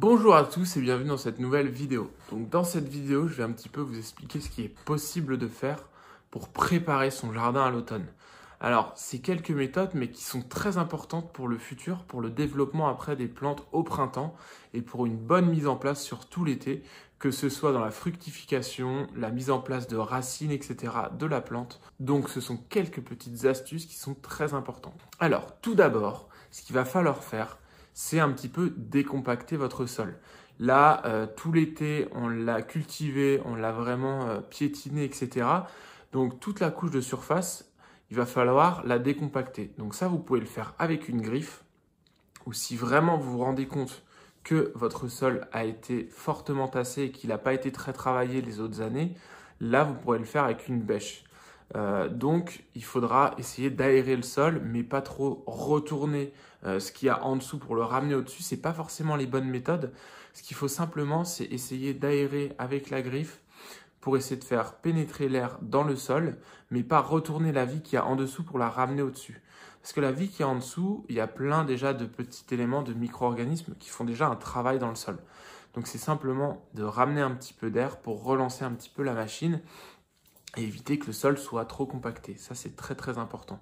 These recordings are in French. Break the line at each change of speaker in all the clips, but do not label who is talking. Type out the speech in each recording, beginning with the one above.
Bonjour à tous et bienvenue dans cette nouvelle vidéo. Donc dans cette vidéo, je vais un petit peu vous expliquer ce qui est possible de faire pour préparer son jardin à l'automne. Alors, c'est quelques méthodes mais qui sont très importantes pour le futur, pour le développement après des plantes au printemps et pour une bonne mise en place sur tout l'été, que ce soit dans la fructification, la mise en place de racines, etc. de la plante. Donc ce sont quelques petites astuces qui sont très importantes. Alors, tout d'abord, ce qu'il va falloir faire, c'est un petit peu décompacter votre sol. Là, tout l'été, on l'a cultivé, on l'a vraiment piétiné, etc. Donc, toute la couche de surface, il va falloir la décompacter. Donc ça, vous pouvez le faire avec une griffe, ou si vraiment vous vous rendez compte que votre sol a été fortement tassé et qu'il n'a pas été très travaillé les autres années, là, vous pourrez le faire avec une bêche. Donc, il faudra essayer d'aérer le sol, mais pas trop retourner ce qu'il y a en dessous pour le ramener au-dessus. Ce n'est pas forcément les bonnes méthodes. Ce qu'il faut simplement, c'est essayer d'aérer avec la griffe pour essayer de faire pénétrer l'air dans le sol, mais pas retourner la vie qu'il y a en dessous pour la ramener au-dessus. Parce que la vie qu'il y a en dessous, il y a plein déjà de petits éléments, de micro-organismes qui font déjà un travail dans le sol. Donc, c'est simplement de ramener un petit peu d'air pour relancer un petit peu la machine et éviter que le sol soit trop compacté. Ça, c'est très très important.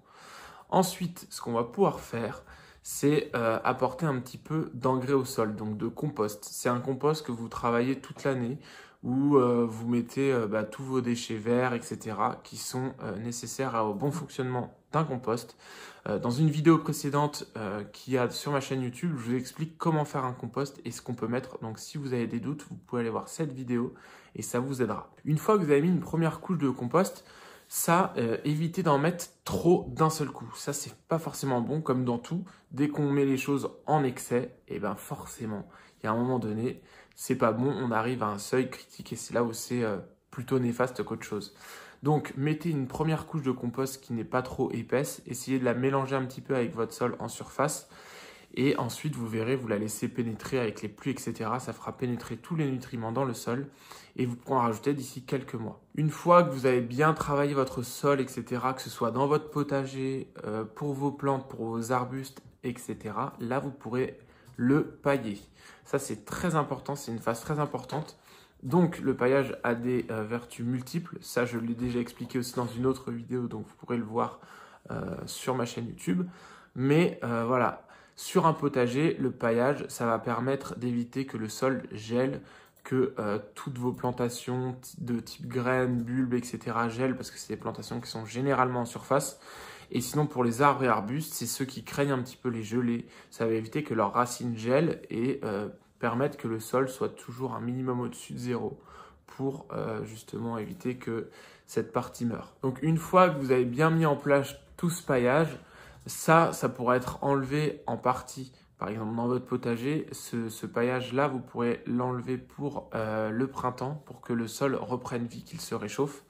Ensuite, ce qu'on va pouvoir faire, c'est apporter un petit peu d'engrais au sol, donc de compost. C'est un compost que vous travaillez toute l'année où vous mettez tous vos déchets verts, etc., qui sont nécessaires au bon fonctionnement d'un compost. Dans une vidéo précédente qu'il y a sur ma chaîne YouTube, je vous explique comment faire un compost et ce qu'on peut mettre. Donc si vous avez des doutes, vous pouvez aller voir cette vidéo et ça vous aidera. Une fois que vous avez mis une première couche de compost, ça, évitez d'en mettre trop d'un seul coup. Ça, c'est pas forcément bon, comme dans tout. Dès qu'on met les choses en excès, et ben forcément, il y a un moment donné, c'est pas bon, on arrive à un seuil critique et c'est là où c'est plutôt néfaste qu'autre chose. Donc, mettez une première couche de compost qui n'est pas trop épaisse, essayez de la mélanger un petit peu avec votre sol en surface et ensuite, vous verrez, vous la laissez pénétrer avec les pluies, etc. Ça fera pénétrer tous les nutriments dans le sol et vous pourrez en rajouter d'ici quelques mois. Une fois que vous avez bien travaillé votre sol, etc., que ce soit dans votre potager, pour vos plantes, pour vos arbustes, etc., là, vous pourrez le pailler. Ça, c'est très important, c'est une phase très importante. Donc, le paillage a des vertus multiples. Ça, je l'ai déjà expliqué aussi dans une autre vidéo, donc vous pourrez le voir sur ma chaîne YouTube. Mais voilà. Sur un potager, le paillage, ça va permettre d'éviter que le sol gèle, que toutes vos plantations de type graines, bulbes, etc. gèlent parce que c'est des plantations qui sont généralement en surface. Et sinon, pour les arbres et arbustes, c'est ceux qui craignent un petit peu les gelées. Ça va éviter que leurs racines gèlent et permettre que le sol soit toujours un minimum au-dessus de zéro pour justement éviter que cette partie meure. Donc, une fois que vous avez bien mis en place tout ce paillage, ça pourra être enlevé en partie. Par exemple, dans votre potager, ce paillage-là, vous pourrez l'enlever pour le printemps, pour que le sol reprenne vie, qu'il se réchauffe.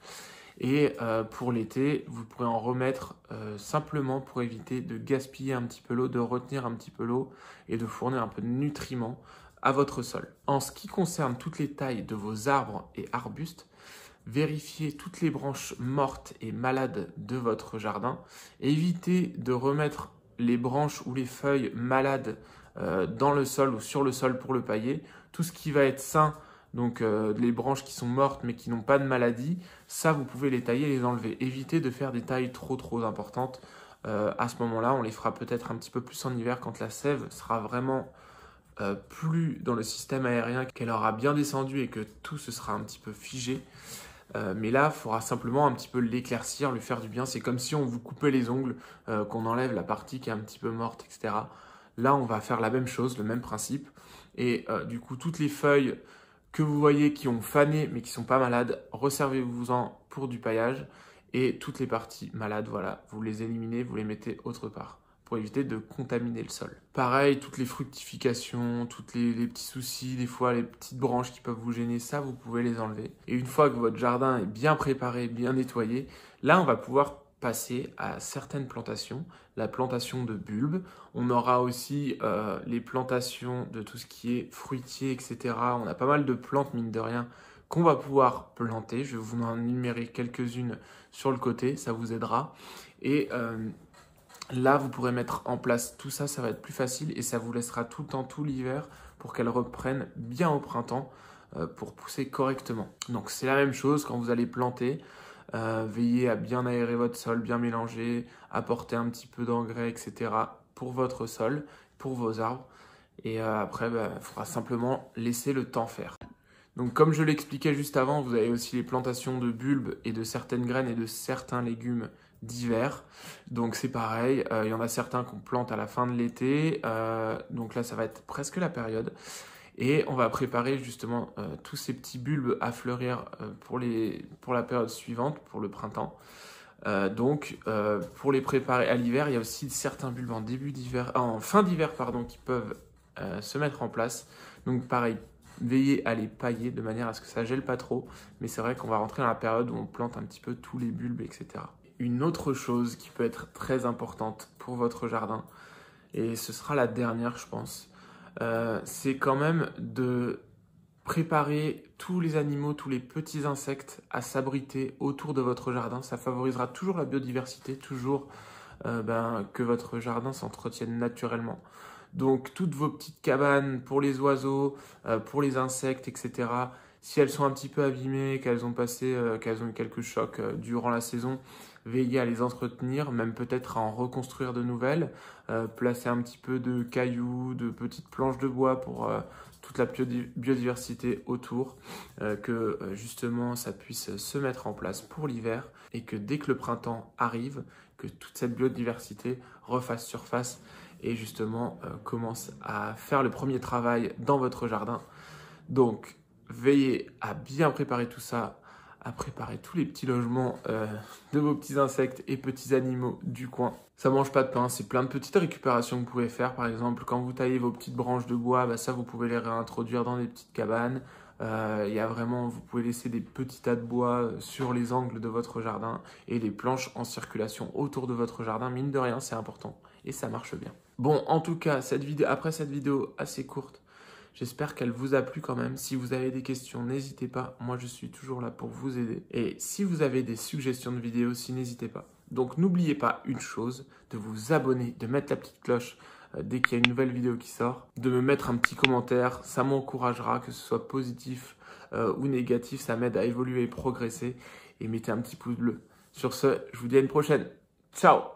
Et pour l'été, vous pourrez en remettre simplement pour éviter de gaspiller un petit peu l'eau, de retenir un petit peu l'eau et de fournir un peu de nutriments à votre sol. En ce qui concerne toutes les tailles de vos arbres et arbustes, vérifiez toutes les branches mortes et malades de votre jardin. Évitez de remettre les branches ou les feuilles malades dans le sol ou sur le sol pour le pailler. Tout ce qui va être sain, donc les branches qui sont mortes mais qui n'ont pas de maladie, ça vous pouvez les tailler et les enlever. Évitez de faire des tailles trop importantes. À ce moment-là, on les fera peut-être un petit peu plus en hiver quand la sève sera vraiment plus dans le système aérien, qu'elle aura bien descendu et que tout se sera un petit peu figé. Mais là, il faudra simplement un petit peu l'éclaircir, lui faire du bien. C'est comme si on vous coupait les ongles, qu'on enlève la partie qui est un petit peu morte, etc. Là, on va faire la même chose, le même principe. Et du coup, toutes les feuilles que vous voyez qui ont fané mais qui ne sont pas malades, resservez-vous-en pour du paillage. Et toutes les parties malades, voilà, vous les éliminez, vous les mettez autre part, pour éviter de contaminer le sol. Pareil, toutes les fructifications, tous les petits soucis, des fois les petites branches qui peuvent vous gêner, ça vous pouvez les enlever. Et une fois que votre jardin est bien préparé, bien nettoyé, là on va pouvoir passer à certaines plantations, la plantation de bulbes. On aura aussi les plantations de tout ce qui est fruitier, etc. On a pas mal de plantes, mine de rien, qu'on va pouvoir planter. Je vais vous en énumérer quelques-unes sur le côté, ça vous aidera. Et Là, vous pourrez mettre en place tout ça, ça va être plus facile et ça vous laissera tout le temps, tout l'hiver, pour qu'elles reprennent bien au printemps pour pousser correctement. Donc c'est la même chose quand vous allez planter. Veillez à bien aérer votre sol, bien mélanger, apporter un petit peu d'engrais, etc. pour votre sol, pour vos arbres. Et après, il faudra simplement laisser le temps faire. Donc comme je l'expliquais juste avant, vous avez aussi les plantations de bulbes et de certaines graines et de certains légumes d'hiver. Donc c'est pareil, il y en a certains qu'on plante à la fin de l'été, donc là ça va être presque la période. Et on va préparer justement tous ces petits bulbes à fleurir pour la période suivante, pour le printemps. Pour les préparer à l'hiver, il y a aussi certains bulbes en fin d'hiver qui peuvent se mettre en place. Donc pareil, veillez à les pailler de manière à ce que ça gèle pas trop. Mais c'est vrai qu'on va rentrer dans la période où on plante un petit peu tous les bulbes, etc. Une autre chose qui peut être très importante pour votre jardin, et ce sera la dernière je pense, c'est quand même de préparer tous les animaux, tous les petits insectes à s'abriter autour de votre jardin. Ça favorisera toujours la biodiversité, toujours que votre jardin s'entretienne naturellement. Donc toutes vos petites cabanes pour les oiseaux, pour les insectes, etc. Si elles sont un petit peu abîmées, qu'elles ont eu quelques chocs durant la saison, veillez à les entretenir, même peut-être à en reconstruire de nouvelles, placer un petit peu de cailloux, de petites planches de bois pour toute la biodiversité autour, que justement ça puisse se mettre en place pour l'hiver et que dès que le printemps arrive, que toute cette biodiversité refasse surface et justement commence à faire le premier travail dans votre jardin. Donc, veillez à bien préparer tout ça, à préparer tous les petits logements de vos petits insectes et petits animaux du coin. Ça mange pas de pain, c'est plein de petites récupérations que vous pouvez faire. Par exemple, quand vous taillez vos petites branches de bois, ça vous pouvez les réintroduire dans des petites cabanes. Vous pouvez laisser des petits tas de bois sur les angles de votre jardin et les planches en circulation autour de votre jardin. Mine de rien, c'est important et ça marche bien. Bon, en tout cas, après cette vidéo assez courte, j'espère qu'elle vous a plu quand même. Si vous avez des questions, n'hésitez pas. Moi, je suis toujours là pour vous aider. Et si vous avez des suggestions de vidéos aussi, n'hésitez pas. Donc, n'oubliez pas une chose, de vous abonner, de mettre la petite cloche dès qu'il y a une nouvelle vidéo qui sort, de me mettre un petit commentaire. Ça m'encouragera, que ce soit positif ou négatif. Ça m'aide à évoluer et progresser. Et mettez un petit pouce bleu. Sur ce, je vous dis à une prochaine. Ciao!